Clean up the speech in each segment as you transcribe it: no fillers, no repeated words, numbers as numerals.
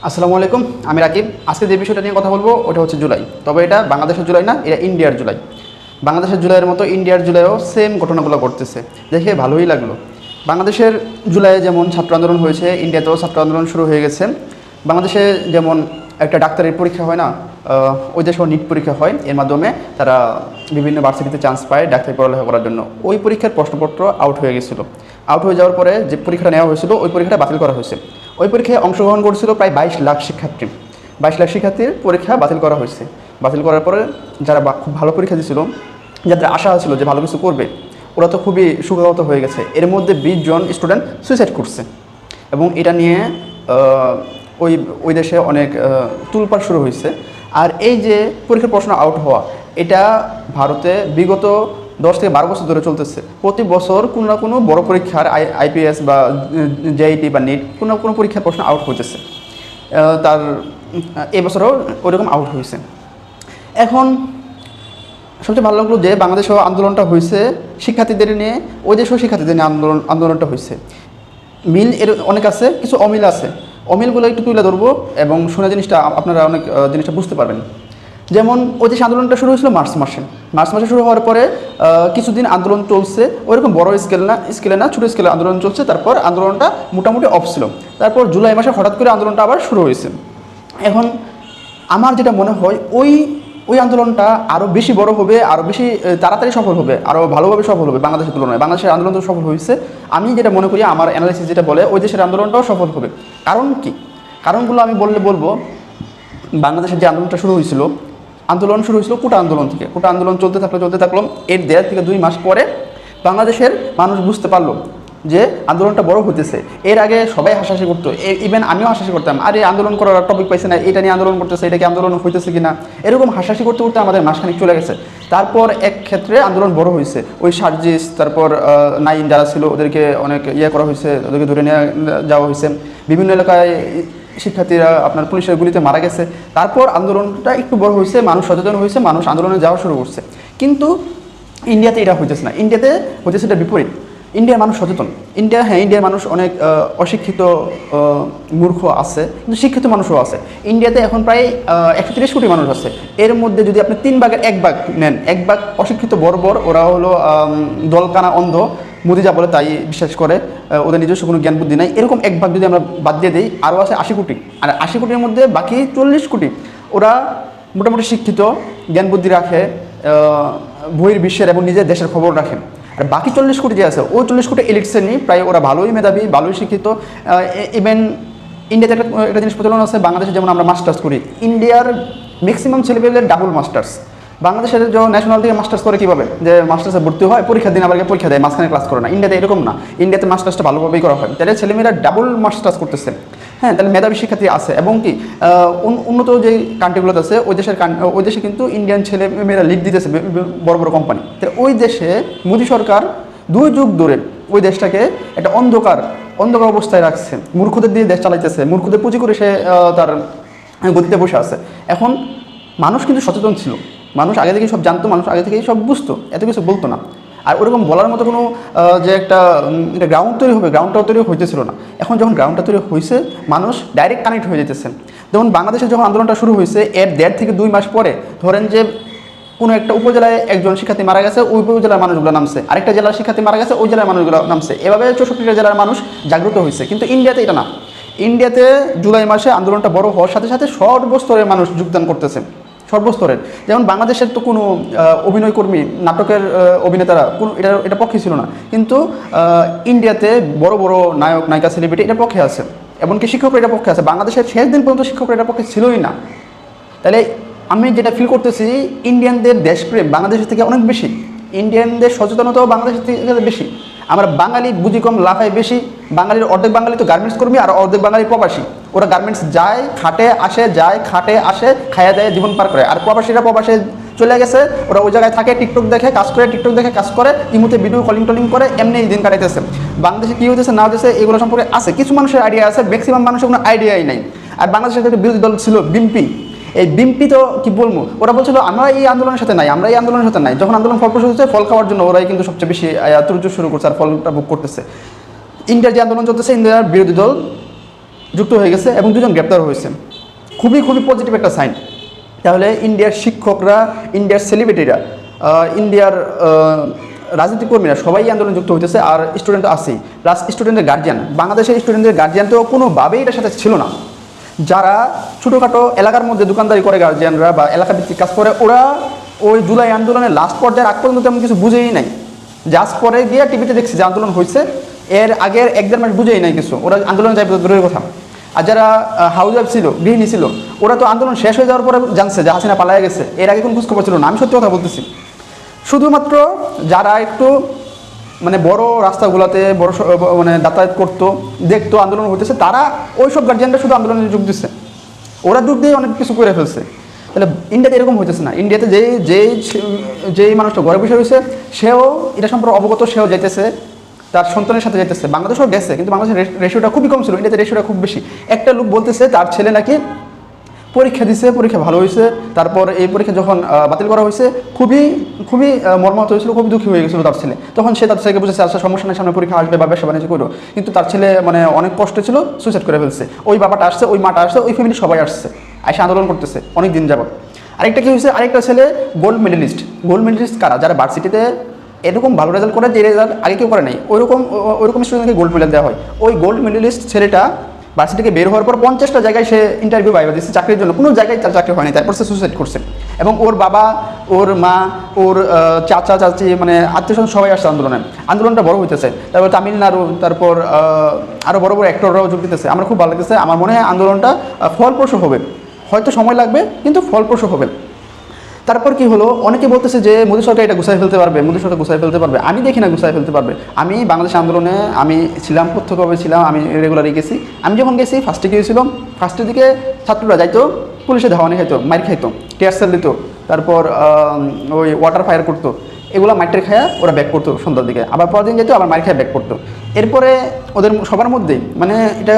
আসসালামু আলাইকুম, আমি রাকিব। আজকে যে বিষয়টা নিয়ে কথা বলবো ওটা হচ্ছে জুলাই। তবে এটা বাংলাদেশের জুলাই না, এটা ইন্ডিয়ার জুলাই। বাংলাদেশের জুলাইয়ের মতো ইন্ডিয়ার জুলাইও সেম ঘটনাগুলো ঘটতেছে, দেখে ভালোই লাগলো। বাংলাদেশের জুলাইয়ে যেমন ছাত্র আন্দোলন হয়েছে, ইন্ডিয়াতেও ছাত্র আন্দোলন শুরু হয়ে গেছে। বাংলাদেশে যেমন একটা ডাক্তারের পরীক্ষা হয় না, ওই দেশেও নিট পরীক্ষা হয়, এর মাধ্যমে তারা বিভিন্ন ভার্সিটিতে চান্স পায় ডাক্তারি পড়ালেখা করার জন্য। ওই পরীক্ষার প্রশ্নপত্র আউট হয়ে গেছিলো। আউট হয়ে যাওয়ার পরে যে পরীক্ষাটা নেওয়া হয়েছিল ওই পরীক্ষাটা বাতিল করা হয়েছে। ওই পরীক্ষায় অংশগ্রহণ করেছিল প্রায় 22 লাখ শিক্ষার্থী। 22 লাখ শিক্ষার্থীর পরীক্ষা বাতিল করা হয়েছে। বাতিল করার পরে যারা খুব ভালো পরীক্ষা দিয়েছিল, যাদের আশা ছিল যে ভালো কিছু করবে, ওরা তো খুবই সুখবত হয়ে গেছে। এর মধ্যে 20 জন স্টুডেন্ট সুইসাইড করছে এবং এটা নিয়ে ওই ওই দেশে অনেক তুলপাড় শুরু হয়েছে। আর এই যে পরীক্ষার প্রশ্ন আউট হওয়া, এটা ভারতে বিগত 10 থেকে 12 বছর ধরে চলতেছে। প্রতি বছর কোনো না কোনো বড় পরীক্ষার আইপিএস বা জেআইটি বা নিট কোনো না কোনো পরীক্ষার প্রশ্ন আউট হইতেছে। তার এবছরও ওইরকম আউট হয়েছে। এখন সবচেয়ে ভালো লাগলো যে বাংলাদেশেও আন্দোলনটা হয়েছে শিক্ষার্থীদের নিয়ে, ওই দেশেও শিক্ষার্থীদের নিয়ে আন্দোলনটা হয়েছে। মিল এর অনেক আছে, কিছু অমিল আছে। অমিলগুলো একটু তুলে ধরবো এবং শোনা জিনিসটা আপনারা অনেক জিনিসটা বুঝতে পারবেন। যেমন ওই দেশে আন্দোলনটা শুরু হয়েছিল মার্চ মাসে শুরু হওয়ার পরে কিছুদিন আন্দোলন চলছে, ওইরকম বড় স্কেলে না ছোটো স্কেলে আন্দোলন চলছে। তারপর আন্দোলনটা মোটামুটি অফ ছিল। তারপর জুলাই মাসে হঠাৎ করে আন্দোলনটা আবার শুরু হয়েছে। এখন আমার যেটা মনে হয় ওই আন্দোলনটা আরও বেশি বড় হবে, আরও বেশি তাড়াতাড়ি সফল হবে, আরও ভালোভাবে সফল হবে বাংলাদেশের তুলনায়। বাংলাদেশের আন্দোলন তো সফল হয়েছে, আমি যেটা মনে করি, আমার অ্যানালাইসিস যেটা বলে ওই দেশের আন্দোলনটাও সফল হবে। কারণ কি? কারণগুলো আমি বলবো বাংলাদেশের যে আন্দোলনটা শুরু হয়েছিল, কোটা আন্দোলন থেকে। কোটা আন্দোলন চলতে থাকলো। এর 1.5 থেকে 2 মাস পরে বাংলাদেশের মানুষ বুঝতে পারলো যে আন্দোলনটা বড় হতেছে। এর আগে সবাই হাসাহাসি করতো, ইভেন আমিও হাসাহাসি করতাম, আরে আন্দোলন করার টপিক পাইছে না, এটা নিয়ে আন্দোলন করতেছে, এটা কি আন্দোলন হইতেছে কিনা, এরকম হাসাহাসি করতে করতে আমাদের মাসখানিক চলে গেছে। তারপর এক ক্ষেত্রে আন্দোলন বড় হয়েছে। ওই সার্জিস, তারপর নাইন যারা ছিল ওদেরকে অনেক করা হয়েছে, ওদেরকে ধরে নিয়ে যাওয়া হয়েছে। বিভিন্ন এলাকায় শিক্ষার্থীরা আপনার পুলিশের গুলিতে মারা গেছে। তারপর আন্দোলনটা একটু বড় হয়েছে, মানুষ সচেতন হয়েছে, মানুষ আন্দোলনে যাওয়া শুরু করছে। কিন্তু ইন্ডিয়াতে এটা হইতেছে না, ইন্ডিয়াতে হইতেছে এটা বিপরীত। ইন্ডিয়ার মানুষ সচেতন। ইন্ডিয়ার মানুষ অনেক অশিক্ষিত মূর্খ আছে, কিন্তু শিক্ষিত মানুষও আছে। ইন্ডিয়াতে এখন প্রায় 130 কোটি মানুষ আছে। এর মধ্যে যদি আপনি 3 ভাগের 1 ভাগ নেন, 1 ভাগ অশিক্ষিত বর্বর, ওরা হলো দলকানা অন্ধ, মোদি যা বলে তাই বিশ্বাস করে, ওদের নিজস্ব কোনো জ্ঞান বুদ্ধি নাই। এরকম 1 ভাগ যদি আমরা বাদ দিয়ে দিই, আরও আছে 80 কোটি। আর 80 কোটির মধ্যে বাকি 40 কোটি ওরা মোটামুটি শিক্ষিত, জ্ঞান বুদ্ধি রাখে, বহির্বিশ্বের এবং নিজের দেশের খবর রাখে। আর বাকি 40 কোটি যে আছে, ওই 40 কোটি এলিট শ্রেণী, প্রায় ওরা ভালোই মেধাবী, ভালোই শিক্ষিত। ইভেন ইন্ডিয়াতে একটা জিনিস প্রচলন আছে, বাংলাদেশে যেমন আমরা মাস্টার্স করি, ইন্ডিয়ার ম্যাক্সিমাম ছেলেপেলের ডাবল মাস্টার্স। বাংলাদেশের যে ন্যাশনাল থেকে মাস্টার্স করে কীভাবে, যে মাস্টার্সে ভর্তি হয়, পরীক্ষার দিন আবার পরীক্ষা দেয়, মাঝখানে ক্লাস করে না। ইন্ডিয়াতে এরকম না, ইন্ডিয়াতে মাস্টার্সটা ভালোভাবেই করা হয়। তাহলে ছেলেমেয়েরা ডাবল মাস্টার্স করতেছে। হ্যাঁ, তাহলে মেধাবী শিক্ষার্থী আছে। এবং কি উন্নত যে কান্ট্রিগুলোতে আছে, ওই দেশে কিন্তু ইন্ডিয়ান ছেলেমেয়েরা লিড দিতেছে বড় বড় কোম্পানি। তো ওই দেশে মোদী সরকার 2 যুগ ধরে ওই দেশটাকে একটা অন্ধকার অবস্থায় রাখছে, মূর্খদের দিয়ে দেশ চালাইতেছে, মূর্খদের পুঁজি করে সে তার গতিতে বসে আছে। এখন মানুষ কিন্তু সচেতন ছিল, মানুষ আগে থেকেই সব জানতো, মানুষ আগে থেকেই সব বুঝতো, এত কিছু বলতো না। আর ওরকম বলার মতো কোনো যে একটা গ্রাউন্ড তৈরি হবে, গ্রাউন্ডটাও তৈরি হইতেছিল না। এখন যখন গ্রাউন্ডটা তৈরি হয়েছে, মানুষ ডাইরেক্ট কানেক্ট হয়ে যেতেছে। যেমন বাংলাদেশে যখন আন্দোলনটা শুরু হয়েছে, এর 1.5 থেকে 2 মাস পরে ধরেন যে কোনো একটা উপজেলায় একজন শিক্ষার্থী মারা গেছে, ওই উপজেলার মানুষগুলো নামছে, আরেকটা জেলার শিক্ষার্থী মারা গেছে, ওই জেলার মানুষগুলো নামছে। এভাবে 64টা জেলার মানুষ জাগ্রত হয়েছে। কিন্তু ইন্ডিয়াতে এটা না। ইন্ডিয়াতে জুলাই মাসে আন্দোলনটা বড় হওয়ার সাথে সাথে সর্বস্তরের মানুষ যোগদান করতেছে, সর্বস্তরের। যেমন বাংলাদেশের তো কোনো অভিনয় কর্মী, নাটকের অভিনেতারা কোনো এটা পক্ষে ছিল না, কিন্তু ইন্ডিয়াতে বড় বড় নায়ক নায়িকা সেলিব্রিটি এটার পক্ষে আছে, এমনকি শিক্ষকরা এটার পক্ষে আছে। বাংলাদেশের শেষ দিন পর্যন্ত শিক্ষকরা এটার পক্ষে ছিলই না। তাহলে আমি যেটা ফিল করতেছি, ইন্ডিয়ানদের দেশপ্রেম বাংলাদেশের থেকে অনেক বেশি, ইন্ডিয়ানদের সচেতনতাও বাংলাদেশের থেকে বেশি। আমরা বাঙালি বুঝি কম, লাফাই বেশি। বাঙালির অর্ধেক বাঙালি তো গার্মেন্টস কর্মী, আর অর্ধেক বাঙালি প্রবাসী। ওরা গার্মেন্টস যায়, খাটে আসে, খায়া দেয়, জীবন পার করে। আর প্রবাসীরা প্রবাসে চলে গেছে, ওরা ওই জায়গায় থাকে, টিকটক দেখে কাজ করে, ইমুতে ভিডিও কলিং করে এমনি দিন কাটাইতেছে। বাংলাদেশে কী হইতেছে না হইতেছে এগুলো সম্পর্কে আছে কিছু মানুষের আইডিয়া আছে, ম্যাক্সিমাম মানুষের কোনো আইডিয়াই নাই। আর বাংলাদেশের একটা বিরোধী দল ছিল বিএনপি। এই বিএনপি তো কি বলবো, ওরা বলছিল আমরা এই আন্দোলনের সাথে নাই, যখন আন্দোলন ফলপ্রসূ হচ্ছে, ফল খাওয়ার জন্য ওরাই কিন্তু সবচেয়ে বেশি তুরুজ শুরু করছে আর ফলটা ভোগ করতেছে। ইন্ডিয়ার যে আন্দোলন চলতেছে, ইন্ডিয়ার বিরোধী দল যুক্ত হয়ে গেছে এবং দুজন গ্রেপ্তার হয়েছে। খুবই খুবই পজিটিভ একটা সাইন। তাহলে ইন্ডিয়ার শিক্ষকরা, ইন্ডিয়ার সেলিব্রিটিরা, ইন্ডিয়ার রাজনৈতিক কর্মীরা সবাই আন্দোলন যুক্ত হইতেছে, আর স্টুডেন্ট আছেই, প্লাস স্টুডেন্টের গার্জিয়ান, বাংলাদেশের স্টুডেন্টের গার্জিয়ান তো কোনোভাবেই এটার সাথে ছিল না। যারা ছোটোখাটো এলাকার মধ্যে দোকানদারি করে গার্জিয়ানরা বা এলাকা ভিত্তিক কাজ করে, ওরা ওই জুলাই আন্দোলনের লাস্ট পর্যায়ের আগ পর্যন্ত তেমন কিছু বুঝেই নাই। জাস্ট পরে গিয়ে টিভিতে দেখছি যে আন্দোলন হয়েছে, এর আগের 1-1.5 মাস বুঝেই নাই কিছু, ওরা আন্দোলন যাইবে দূরের কথা। আর যারা হাউস ওয়াইফ ছিল, গৃহিণী ছিল, ওরা তো আন্দোলন শেষ হয়ে যাওয়ার পরে জানছে যে হাসিনা পালায় গেছে, এর আগে কোনো খোঁজখবর ছিল না। আমি সত্যি কথা বলতেছি। শুধুমাত্র যারা একটু মানে বড় রাস্তাগুলোতে বড় মানে যাতায়াত করতো, দেখতো আন্দোলন হইতেছে, তারা ওই সব গার্জিয়ানরা শুধু আন্দোলনে যোগ দিচ্ছে, ওরা যোগ দিয়ে অনেক কিছু করে ফেলছে। তাহলে ইন্ডিয়াতে এরকম হইতেছে না। ইন্ডিয়াতে যেই মানুষটা ঘরে বসে রয়েছে, সেও এটা সম্পর্কে অবগত, সেও যাইতেছে, তার সন্তানের সাথে যাইতেছে। বাংলাদেশেও গেছে, কিন্তু বাংলাদেশের রেশিওটা খুবই কম ছিল, ইন্ডিয়াতে রেশিওটা খুব বেশি। একটা লোক বলতেছে তার ছেলে নাকি পরীক্ষা দিছে, পরীক্ষা ভালো হয়েছে, তারপর এই পরীক্ষা যখন বাতিল করা হয়েছে খুবই খুবই মর্মাহত হয়েছিল, খুবই দুঃখী হয়ে গেছিলো তার ছেলে। তখন সে তার ছেলেকে বুঝেছে আচ্ছা সমস্যা নেই, সামনে পরীক্ষা আসবে বা ব্যবসা বাণিজ্য করো, কিন্তু তার ছেলে মানে অনেক কষ্ট ছিল, সুইসাইড করে ফেলছে। ওই বাবাটা আসছে, ওই মাটা আসছে, ওই ফ্যামিলি সবাই আসছে, এসে আন্দোলন করতেছে অনেক দিন যাবত। আরেকটা কী হয়েছে, আরেকটা ছেলে গোল্ড মেডেলিস্ট। গোল্ড মেডেলিস্ট কারা? যারা ভার্সিটিতে এরকম ভালো রেজাল্ট করে, যে রেজাল্ট আগে কেউ করে নাই, ওইরকম স্টুডেন্টকে গোল্ড মেডেল দেওয়া হয়। ওই গোল্ড মেডেলিস্ট ছেলেটা ভার্সিটি থেকে বের হওয়ার পর 50টা জায়গায় সে ইন্টারভিউ বাইবা দিচ্ছে চাকরির জন্য, কোনো জায়গায় তার চাকরি হয়নি, তারপর সে সুইসাইড করছে। এবং ওর বাবা, ওর মা, ওর চাচা চাচি, মানে আত্মীয়স্বজন সবাই আসছে আন্দোলনে। আন্দোলনটা বড় হইতেছে, তারপর তামিলনাড়ু, তারপর আরও বড় বড় অ্যাক্টররাও যোগ দিতেছে। আমার খুব ভালো লাগতেছে। আমার মনে হয় আন্দোলনটা ফলপ্রসূ হবে, হয়তো সময় লাগবে, কিন্তু ফলপ্রসূ হবে। তারপর কি হলো, অনেকে বলতেছে যে মোদী সরকার এটা গুছাই ফেলতে পারবে, মোদী সরকার গুছাই ফেলতে পারবে। আমি দেখি না গুছাই ফেলতে পারবে। আমি বাংলাদেশ আন্দোলনে আমি ছিলাম, প্রত্যক্ষভাবে ছিলাম, আমি রেগুলারই গেছি। আমি যখন গেছি ফার্স্টে গিয়েছিলাম, ফার্স্টের দিকে ছাত্ররা যাইতো, পুলিশে ধাওয়ানি খাইতো, মাইর খাইতো, টিয়ার সেল দিত, তারপর ওই ওয়াটার ফায়ার করতো, এগুলো মাইটের খায়া ওরা ব্যাক করতো সন্ধ্যার দিকে, আবার পরের দিন যেত, আবার মাইর খায়া ব্যাক করতো। এরপরে ওদের সবার মধ্যেই মানে এটা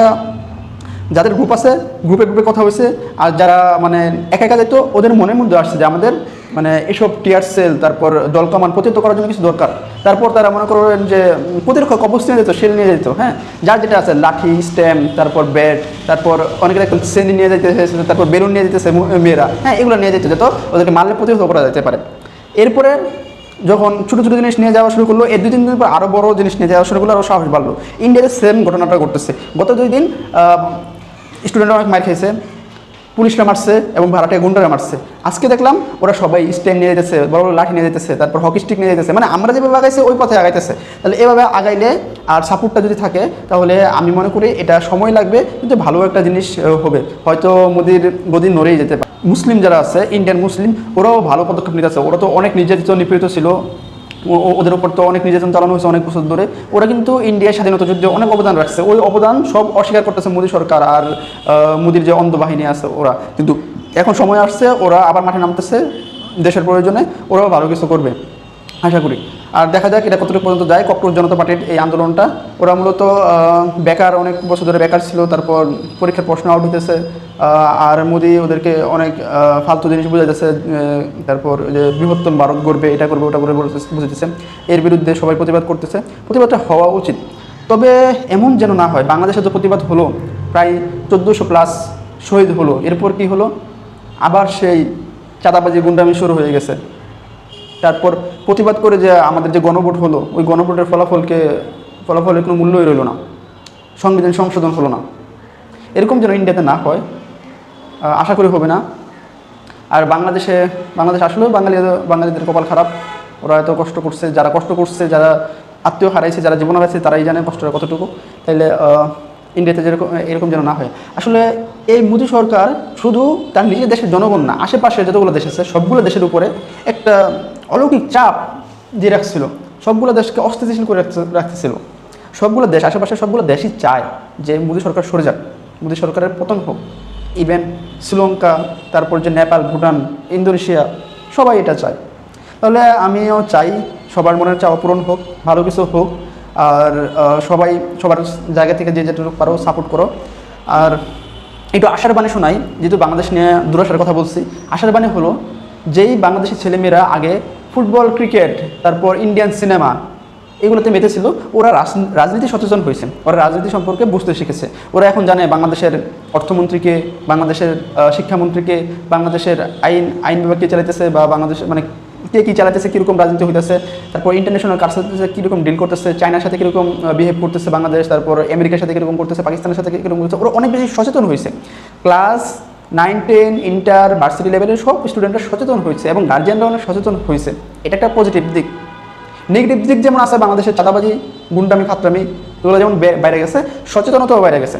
যাদের গ্রুপ আছে, গ্রুপে গ্রুপে কথা হয়েছে, আর যারা মানে একা একা যেত, ওদের মনের মধ্যে আসছে যে আমাদের মানে এসব টিয়ার সেল, তারপর দল কামান প্রতিহত করার জন্য কিছু দরকার। তারপর তারা মনে করেন যে প্রতিরক্ষা কবচ নিয়ে যেত, শেল নিয়ে যেত, হ্যাঁ, যার যেটা আছে, লাঠি, স্ট্যাম্প, তারপর ব্যাট, তারপর অনেকে দেখুন সেন্দি নিয়ে যেতেছে, তারপর বেলুন নিয়ে যেতেছে মেয়েরা, হ্যাঁ, এগুলো নিয়ে যেত যেত ওদেরকে মারলে প্রতিহত করা যেতে পারে। এরপরে যখন ছোটো ছোটো জিনিস নিয়ে যাওয়া শুরু করলো, এর 2-3 দিন পর আরও বড় জিনিস নিয়ে যাওয়া শুরু করলো, আরও সাহস বাড়লো। ইন্ডিয়াতে সেম ঘটনাটা ঘটতেছে। গত 2 দিন স্টুডেন্টরা অনেক মার খেয়েছে, পুলিশরা মারছে এবং ভাড়াটে গুন্ডারা মারছে। আজকে দেখলাম ওরা সবাই স্ট্যান্ড নিয়ে যেতেছে, বড় বড় লাঠি নিয়ে যেতেছে, তারপর হকি স্টিক নিয়ে যেতেছে। মানে আমরা যেভাবে আগাইছি ওই পথে আগাইতেছে। তাহলে এভাবে আগাইলে আর সাপোর্টটা যদি থাকে, তাহলে আমি মনে করি এটা সময় লাগবে, কিন্তু ভালো একটা জিনিস হবে। হয়তো মোদির গদি নড়েই যেতে পারে। মুসলিম যারা আছে, ইন্ডিয়ান মুসলিম, ওরাও ভালো পদক্ষেপ নিতেছে। ওরা তো অনেক নির্যাতিত নিপীড়িত ছিল, ওদের উপর তো অনেক নির্যাতন চালানো হয়েছে অনেক বছর ধরে। ওরা কিন্তু ইন্ডিয়ার স্বাধীনতা যুদ্ধে অনেক অবদান রাখছে। ওই অবদান সব অস্বীকার করতেছে মোদী সরকার আর মোদির যে অন্ধ বাহিনী আছে ওরা। কিন্তু এখন সময় আসছে, ওরা আবার মাঠে নামতেছে দেশের প্রয়োজনে, ওরাও ভালো কিছু করবে আশা করি। আর দেখা যাক এটা কতটুকু পর্যন্ত যায়। ককরোচ জনতা পার্টির এই আন্দোলনটা, ওরা মূলত বেকার, অনেক বছর ধরে বেকার ছিল, তারপর পরীক্ষার প্রশ্ন আউট হইতেছে, আর মোদি ওদেরকে অনেক ফালতু জিনিস বুঝাইতেছে, তারপর যে বৃহত্তম ভারত গড়বে, এটা করবে, ওটা করবে বুঝাইতেছে। এর বিরুদ্ধে সবাই প্রতিবাদ করতেছে। প্রতিবাদটা হওয়া উচিত, তবে এমন যেন না হয়। বাংলাদেশে তো প্রতিবাদ হলো, প্রায় 1400+ শহীদ হলো, এরপর কি হলো, আবার সেই চাঁদাবাজি গুন্ডামি শুরু হয়ে গেছে। তারপর প্রতিবাদ করে যে আমাদের যে গণভোট হলো, ওই গণভোটের ফলাফলের কোনো মূল্যই রইল না, সংবিধান সংশোধন হলো না। এরকম যেন ইন্ডিয়াতে না হয়, আশা করি হবে না। আর বাংলাদেশ আসলেও বাঙালিদের কপাল খারাপ। ওরা এত কষ্ট করছে, যারা কষ্ট করছে, যারা আত্মীয় হারাইছে, যারা জীবন হারাইছে, তারাই জানে কষ্টটা কতটুকু। তাইলে ইন্ডিয়াতে এরকম যেন না হয়। আসলে এই মোদী সরকার শুধু তার নিজের দেশের জনগণ না, আশেপাশের যতগুলো দেশ আছে সবগুলো দেশের উপরে একটা অলৌকিক চাপ দিয়ে রাখছিল, সবগুলো দেশকে অস্থিতিশীল করে রাখতেছিল। সবগুলো দেশ, আশেপাশের সবগুলো দেশই চায় যে মোদী সরকার সরে যাক, মোদী সরকারের পতন হোক। ইভেন শ্রীলঙ্কা, তারপর যে নেপাল, ভুটান, ইন্দোনেশিয়া, সবাই এটা চায়। তাহলে আমিও চাই সবার মনের চাওয়া পূরণ হোক, ভালো কিছু হোক। আর সবাই সবার জায়গা থেকে যে যেটুকু পারো সাপোর্ট করো। আর একটু আশার বাণী শোনাই, যেহেতু বাংলাদেশ নিয়ে দুরাশার কথা বলছি। আশার বাণী হলো, যেই বাংলাদেশের ছেলেমেয়েরা আগে ফুটবল, ক্রিকেট, তারপর ইন্ডিয়ান সিনেমা, এগুলোতে মেতেছিল, ওরা রাজনীতি সচেতন হয়েছে, ওরা রাজনীতি সম্পর্কে বুঝতে শিখেছে। ওরা এখন জানে বাংলাদেশের অর্থমন্ত্রীকে, বাংলাদেশের শিক্ষামন্ত্রীকে, বাংলাদেশের আইন বিভাগ কে চালাইতেছে, বা বাংলাদেশের মানে কে কী চালাইতেছে, কীরকম রাজনীতি হইতেছে, তারপর ইন্টারন্যাশনাল কার সাথে কীরকম ডিল করতেছে, চায়নার সাথে কীরকম বিহেভ করতেছে বাংলাদেশ, তারপর আমেরিকার সাথে কীরকম করতেছে, পাকিস্তানের সাথে কীরকম করতেছে। ওরা অনেক বেশি সচেতন হয়েছে। ক্লাস 9, 10, ইন্টার, ভার্সিটি লেভেলের সব স্টুডেন্টরা সচেতন হয়েছে এবং গার্জিয়ানরা অনেক সচেতন হয়েছে। এটা একটা পজিটিভ দিক। নেগেটিভ দিক যেমন আছে, বাংলাদেশের চাঁদাবাজি, গুন্ডামি, খাতরামি, এগুলো যেমন বাইরে গেছে, সচেতনতাও বাইরে গেছে।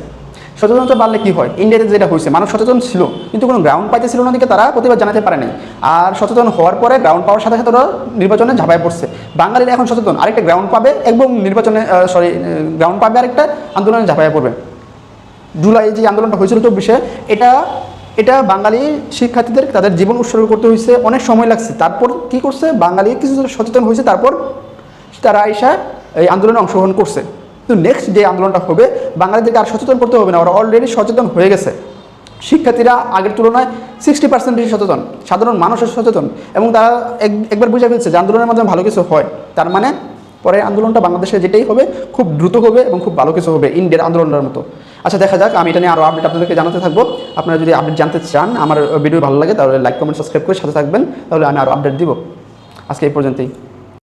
সচেতনতা বাড়লে কী হয়, ইন্ডিয়াতে যেটা হয়েছে, মানুষ সচেতন ছিল কিন্তু কোনো গ্রাউন্ড পাইতেছিল না, দিকে তারা প্রতিবাদ জানাতে পারেনি। আর সচেতন হওয়ার পরে গ্রাউন্ড পাওয়ার সাথে সাথে ওরা নির্বাচনে ঝাঁপায় পড়ছে। বাঙালিরা এখন সচেতন, আরেকটা গ্রাউন্ড পাবে এবং নির্বাচনে গ্রাউন্ড পাবে, আরেকটা আন্দোলনে ঝাঁপায় পড়বে। জুলাই যে আন্দোলনটা হয়েছিল 24-এ, এটা বাঙালি শিক্ষার্থীদের তাদের জীবন উৎসর্গ করতে হয়েছে, অনেক সময় লাগছে। তারপর কি করছে, বাঙালি কিছু সচেতন হয়েছে, তারপর তারা আইসা এই আন্দোলনে অংশগ্রহণ করছে। কিন্তু নেক্সট যে আন্দোলনটা হবে, বাঙালিদেরকে আর সচেতন করতে হবে না, ওরা অলরেডি সচেতন হয়ে গেছে। শিক্ষার্থীরা আগের তুলনায় 60% বেশি সচেতন, সাধারণ মানুষের সচেতন, এবং তারা একবার বুঝে ফেলছে যে আন্দোলনের মাধ্যমে ভালো কিছু হয়। তার মানে পরের আন্দোলনটা বাংলাদেশে যেটাই হবে খুব দ্রুত হবে এবং খুব ভালো কিছু হবে, ইন্ডিয়ার আন্দোলনের মতো। আচ্ছা, দেখা যাক, আমি এটা নিয়ে আরও আপডেট আপনাদেরকে জানাতে থাকবো। আপনারা যদি আপডেট জানতে চান, আমার ভিডিও ভালো লাগে, তাহলে লাইক, কমেন্ট, সাবস্ক্রাইব করে সাথে থাকবেন, তাহলে আমি আরও আপডেট দিব। আজকে এই পর্যন্তই।